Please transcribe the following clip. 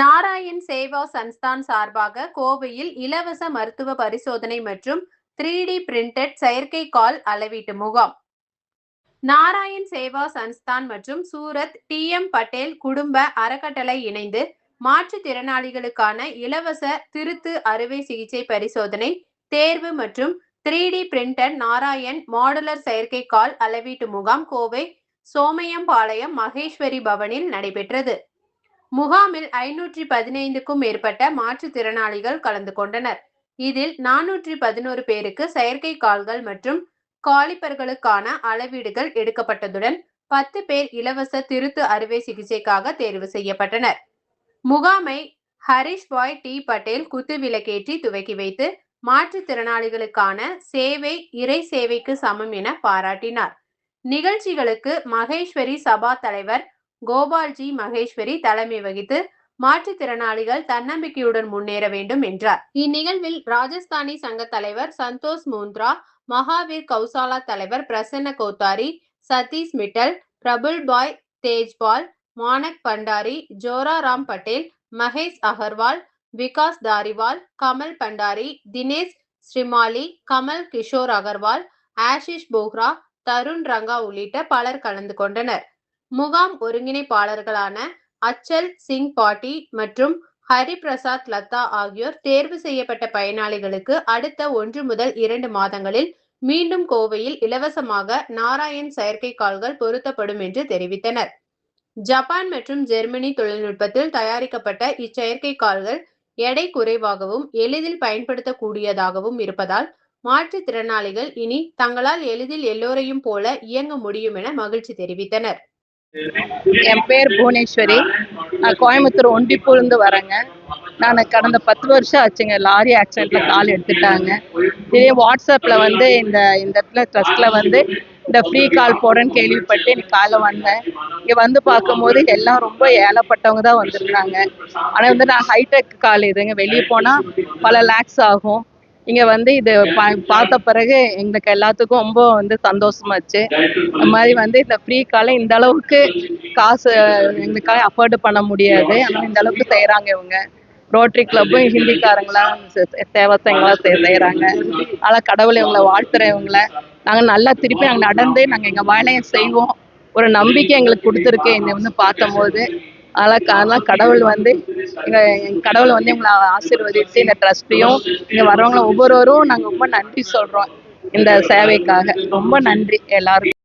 நாராயண் சேவா சன்ஸ்தான் சார்பாக கோவையில் இலவச மருத்துவ பரிசோதனை மற்றும் 3D பிரிண்டட் செயற்கைக்கால் அளவீட்டு முகாம். நாராயண் சேவா சன்ஸ்தான் மற்றும் சூரத் டி.எம். பட்டேல் குடும்ப அறக்கட்டளை இணைந்து மாற்றுத்திறனாளிகளுக்கான இலவச திருத்து அறுவை சிகிச்சை பரிசோதனை தேர்வு மற்றும் 3D பிரிண்டட் நாராயண் மாடுலர் செயற்கைக்கால் அளவீட்டு முகாம் கோவை சோமையம்பாளையம் மகேஸ்வரி பவனில் நடைபெற்றது. முகாமில் 515க்கும் மேற்பட்ட மாற்றுத்திறனாளிகள் கலந்து கொண்டனர். இதில் 411 பேருக்கு செயற்கை கால்கள் மற்றும் காலிப்பர்களுக்கான அளவீடுகள் எடுக்கப்பட்டதுடன் 10 பேர் இலவச திருத்து அறுவை சிகிச்சைக்காக தேர்வு செய்யப்பட்டனர். முகாமை ஹரிஷ்பாய் டி. பட்டேல் குத்துவிளக்கேற்றி துவக்கி வைத்து மாற்றுத்திறனாளிகளுக்கான சேவை இறை சேவைக்கு சமம் என பாராட்டினார். நிகழ்ச்சிகளுக்கு மகேஸ்வரி சபா தலைவர் கோபால்ஜி மகேஸ்வரி தலைமை வகித்து மாற்றுத்திறனாளிகள் தன்னம்பிக்கையுடன் முன்னேற வேண்டும் என்றார். இந்நிகழ்வில் ராஜஸ்தானி சங்க தலைவர் சந்தோஷ் முந்த்ரா, மகாவீர் கௌசாலா தலைவர் பிரசன்ன கோத்தாரி, சதீஷ் மிட்டல், பிரபுல் பாய் தேஜ்பால், மானக் பண்டாரி, ஜோரா ராம் பட்டேல், மகேஷ் அகர்வால், விகாஸ் தாரிவால், கமல் பண்டாரி, தினேஷ் ஸ்ரீமாலி, கமல் கிஷோர் அகர்வால், ஆஷிஷ் போக்ரா, தருண் ரங்கா உள்ளிட்ட பலர் கலந்து கொண்டனர். முகாம் ஒருங்கிணைப்பாளர்களான அச்சல் சிங் பாட்டி மற்றும் ஹரிபிரசாத் லத்தா ஆகியோர் தேர்வு செய்யப்பட்ட பயனாளிகளுக்கு அடுத்த 1 முதல் 2 மாதங்களில் மீண்டும் கோவையில் இலவசமாக நாராயண் செயற்கை கால்கள் பொருத்தப்படும் என்று தெரிவித்தனர். ஜப்பான் மற்றும் ஜெர்மனி தொழில்நுட்பத்தில் தயாரிக்கப்பட்ட இச்செயற்கை கால்கள் எடை குறைவாகவும் எளிதில் பயன்படுத்தக்கூடியதாகவும் இருப்பதால் மாற்றுத்திறனாளிகள் இனி தங்களால் எளிதில் எல்லோரையும் போல இயங்க முடியும் என மகிழ்ச்சி தெரிவித்தனர். என் பேர் புவனேஸ்வரி. நான் கோயம்புத்தூர் ஒண்டிப்பூர்லேருந்து வரேங்க. நான் கடந்த 10 வருஷம் ஆச்சுங்க. லாரி ஆக்சிடென்ட்ல கால் எடுத்துட்டாங்க. இதே வாட்ஸ்அப்பில் இந்த இடத்துல ட்ரஸ்ட்டில் இந்த ஃப்ரீ கால் போடுறேன்னு கேள்விப்பட்டு இன்னைக்கு காலைல வந்தேன். இங்கே பார்க்கும்போது எல்லாம் ரொம்ப ஏழப்பட்டவங்க தான் வந்திருந்தாங்க. ஆனால் நான் ஹைடெக் கால் இதுங்க. வெளியே போனால் பல லேக்ஸ் ஆகும். இங்கே இது பார்த்த பிறகு எங்களுக்கு எல்லாத்துக்கும் ரொம்ப சந்தோஷமாச்சு. இந்த மாதிரி இந்த ஃப்ரீ காலை இந்த அளவுக்கு காசு எங்களுக்காக அஃபோர்டு பண்ண முடியாது. ஆனால் இந்த அளவுக்கு செய்கிறாங்க இவங்க. ரோட்டரி கிளப்பும் ஹிந்திக்காரங்களாம் சேவா சங்கங்களாம் செய்கிறாங்க. அதனால் கடவுளை இவங்களை வாழ்த்துறேன். இவங்களை நாங்கள் நல்லா திருப்பி நாங்கள் நடந்து நாங்கள் எங்கள் வேலையை செய்வோம். ஒரு நம்பிக்கை எங்களுக்கு கொடுத்துருக்கு என்னை பார்த்தம்போது. அதனால் கடவுள் கடவுள் எங்களை ஆசீர்வதித்து இந்த ட்ரஸ்ட்டையும் இங்கே வரவங்களை ஒவ்வொருவரும் நாங்கள் ரொம்ப நன்றி சொல்கிறோம் இந்த சேவைக்காக. ரொம்ப நன்றி எல்லாருக்கும்.